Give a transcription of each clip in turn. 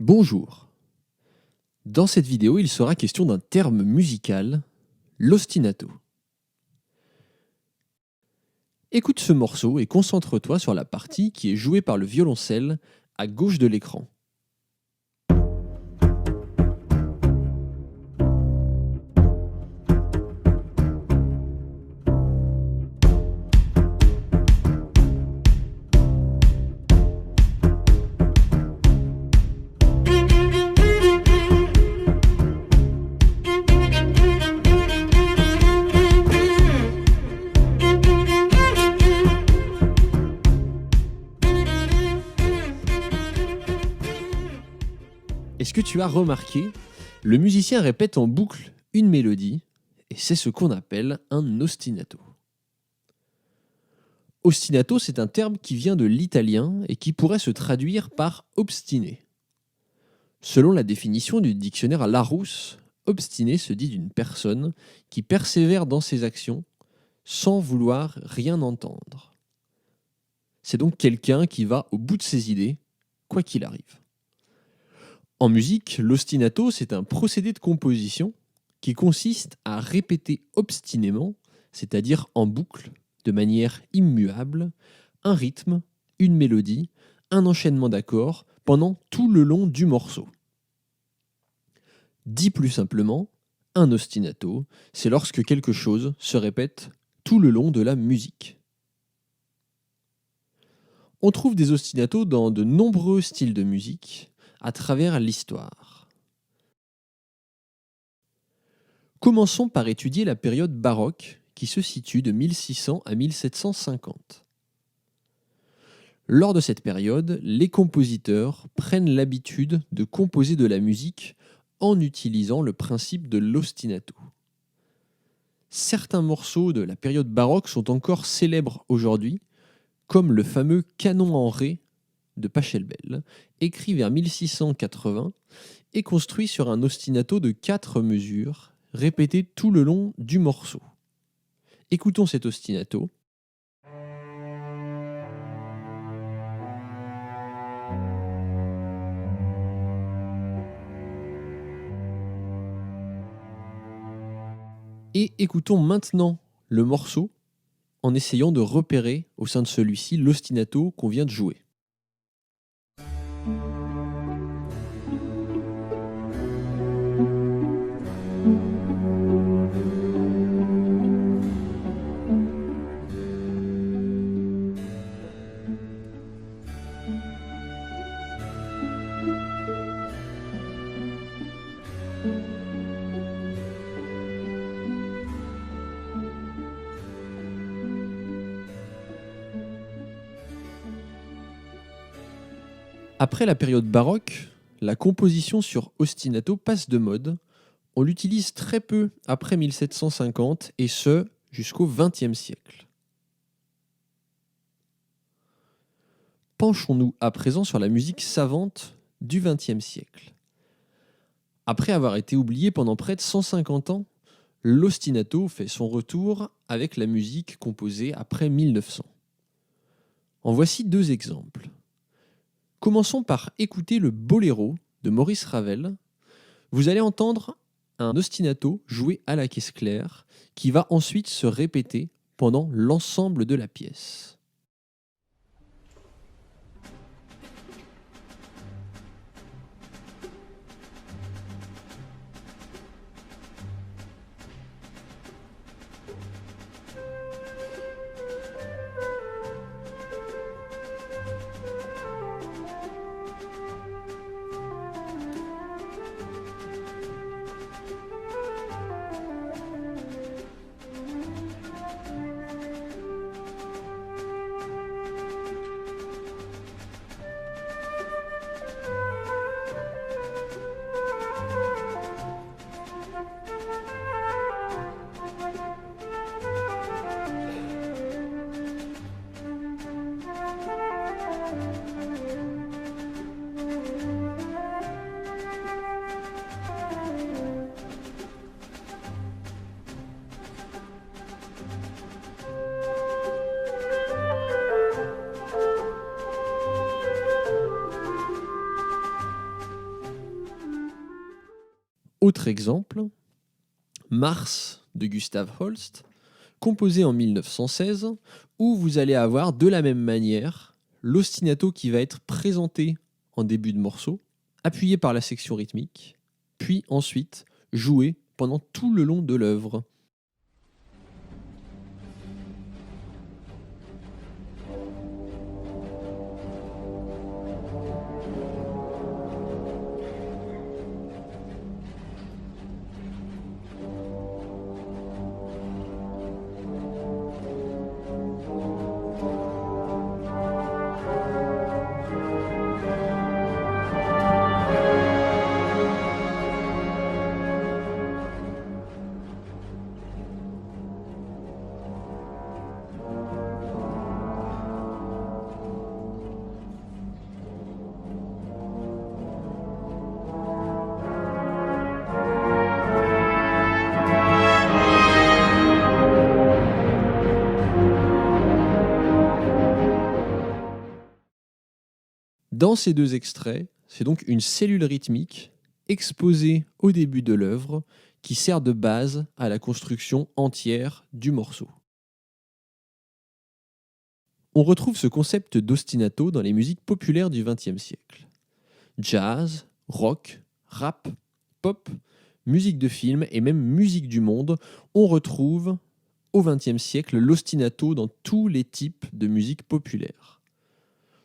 Bonjour. Dans cette vidéo, il sera question d'un terme musical, l'ostinato. Écoute ce morceau et concentre-toi sur la partie qui est jouée par le violoncelle à gauche de l'écran. Est-ce que tu as remarqué, le musicien répète en boucle une mélodie, et c'est ce qu'on appelle un ostinato. Ostinato, c'est un terme qui vient de l'italien et qui pourrait se traduire par obstiné. Selon la définition du dictionnaire Larousse, obstiné se dit d'une personne qui persévère dans ses actions sans vouloir rien entendre. C'est donc quelqu'un qui va au bout de ses idées, quoi qu'il arrive. En musique, l'ostinato, c'est un procédé de composition qui consiste à répéter obstinément, c'est-à-dire en boucle, de manière immuable, un rythme, une mélodie, un enchaînement d'accords pendant tout le long du morceau. Dit plus simplement, un ostinato, c'est lorsque quelque chose se répète tout le long de la musique. On trouve des ostinatos dans de nombreux styles de musique, à travers l'histoire. Commençons par étudier la période baroque qui se situe de 1600 à 1750. Lors de cette période, les compositeurs prennent l'habitude de composer de la musique en utilisant le principe de l'ostinato. Certains morceaux de la période baroque sont encore célèbres aujourd'hui, comme le fameux Canon en Ré de Pachelbel, écrit vers 1680 et construit sur un ostinato de 4 mesures, répété tout le long du morceau. Écoutons cet ostinato. Et écoutons maintenant le morceau en essayant de repérer au sein de celui-ci l'ostinato qu'on vient de jouer. Après la période baroque, la composition sur ostinato passe de mode. On l'utilise très peu après 1750 et ce, jusqu'au XXe siècle. Penchons-nous à présent sur la musique savante du XXe siècle. Après avoir été oublié pendant près de 150 ans, l'ostinato fait son retour avec la musique composée après 1900. En voici 2 exemples. Commençons par écouter le Boléro de Maurice Ravel. Vous allez entendre un ostinato joué à la caisse claire qui va ensuite se répéter pendant l'ensemble de la pièce. Autre exemple, Mars de Gustav Holst, composé en 1916, où vous allez avoir de la même manière l'ostinato qui va être présenté en début de morceau, appuyé par la section rythmique, puis ensuite joué pendant tout le long de l'œuvre. Dans ces deux extraits, c'est donc une cellule rythmique exposée au début de l'œuvre qui sert de base à la construction entière du morceau. On retrouve ce concept d'ostinato dans les musiques populaires du XXe siècle. Jazz, rock, rap, pop, musique de film et même musique du monde, on retrouve au XXe siècle l'ostinato dans tous les types de musique populaire.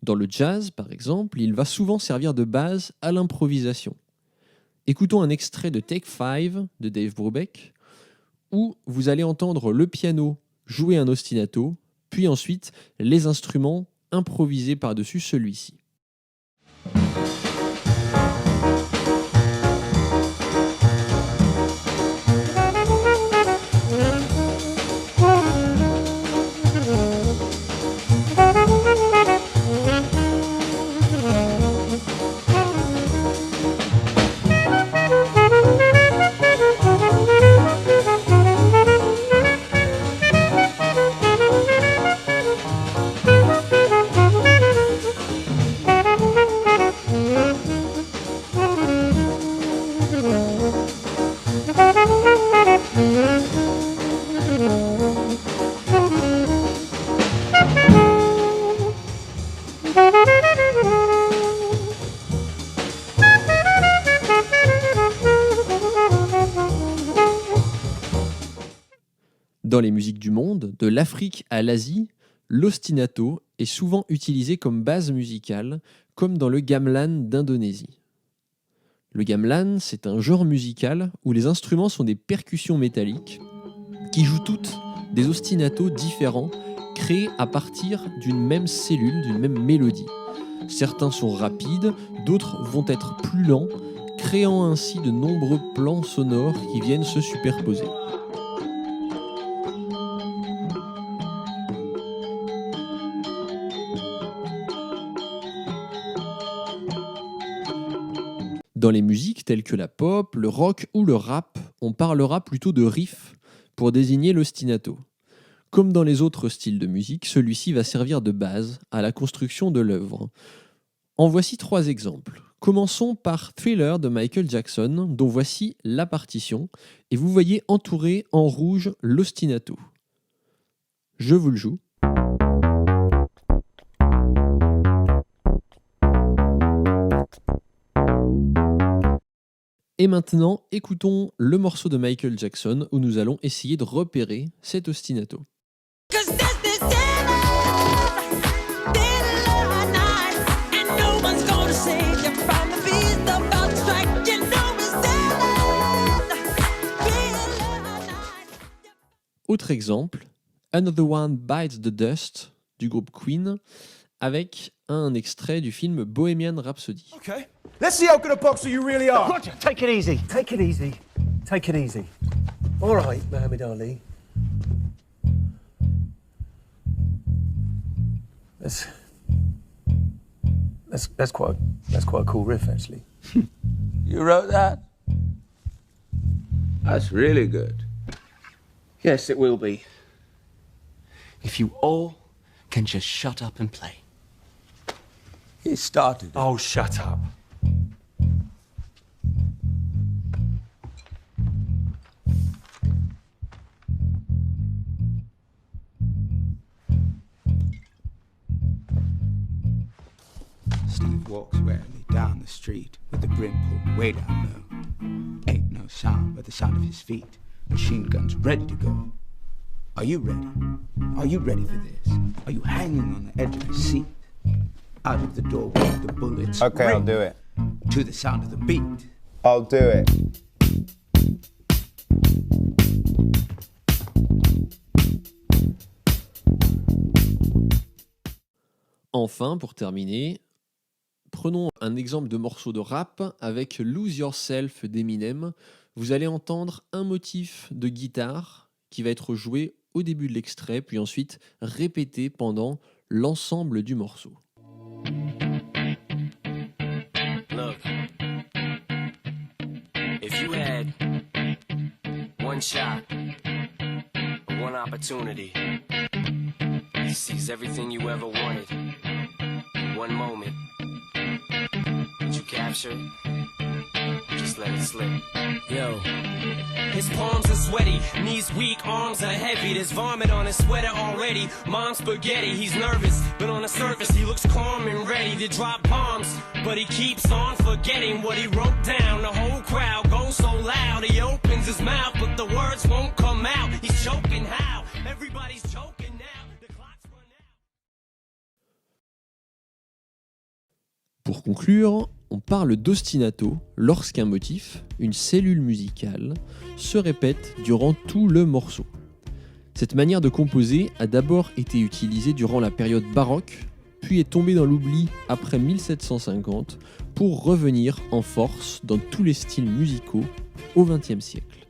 Dans le jazz, par exemple, il va souvent servir de base à l'improvisation. Écoutons un extrait de Take 5 de Dave Brubeck, où vous allez entendre le piano jouer un ostinato, puis ensuite les instruments improviser par-dessus celui-ci. Dans les musiques du monde, de l'Afrique à l'Asie, l'ostinato est souvent utilisé comme base musicale, comme dans le gamelan d'Indonésie. Le gamelan, c'est un genre musical où les instruments sont des percussions métalliques qui jouent toutes des ostinatos différents créés à partir d'une même cellule, d'une même mélodie. Certains sont rapides, d'autres vont être plus lents, créant ainsi de nombreux plans sonores qui viennent se superposer. Dans les musiques telles que la pop, le rock ou le rap, on parlera plutôt de riff pour désigner l'ostinato. Comme dans les autres styles de musique, celui-ci va servir de base à la construction de l'œuvre. En voici 3 exemples. Commençons par Thriller de Michael Jackson, dont voici la partition, et vous voyez entouré en rouge l'ostinato. Je vous le joue. Et maintenant, écoutons le morceau de Michael Jackson où nous allons essayer de repérer cet ostinato. Autre exemple, Another One Bites the Dust du groupe Queen avec un extrait du film Bohemian Rhapsody. Okay. Let's see how good a boxer you really are. Roger, take it easy. Take it easy. Take it easy. All right, Muhammad Ali. That's quite a cool riff, actually. You wrote that? That's really good. Yes, it will be. If you all can just shut up and play. He started it. Oh, shut up. Steve walks warily down the street with the brim pulled way down low. Ain't no sound but the sound of his feet. Machine guns ready to go. Are you ready? Are you ready for this? Are you hanging on the edge of your seat? Out of the doorway, the bullets Okay, I'll ring do it. to the sound of the beat. I'll do it. Enfin, pour terminer, prenons un exemple de morceau de rap avec Lose Yourself d'Eminem. Vous allez entendre un motif de guitare qui va être joué au début de l'extrait, puis ensuite répété pendant l'ensemble du morceau. Look, if you had one shot, one opportunity to seize everything you ever wanted in one moment, would you capture it? Just let it slip. Yo. His palms are sweaty, knees weak, arms are heavy. There's vomit on his sweater already. Mom's spaghetti, he's nervous, but on the surface he looks calm and ready to drop bombs. But he keeps on forgetting what he wrote down. The whole crowd goes so loud, he opens his mouth, but the words won't come out. He's choking how? Everybody's choking now. The clock's run out. Pour conclure, on parle d'ostinato lorsqu'un motif, une cellule musicale, se répète durant tout le morceau. Cette manière de composer a d'abord été utilisée durant la période baroque, puis est tombée dans l'oubli après 1750 pour revenir en force dans tous les styles musicaux au XXe siècle.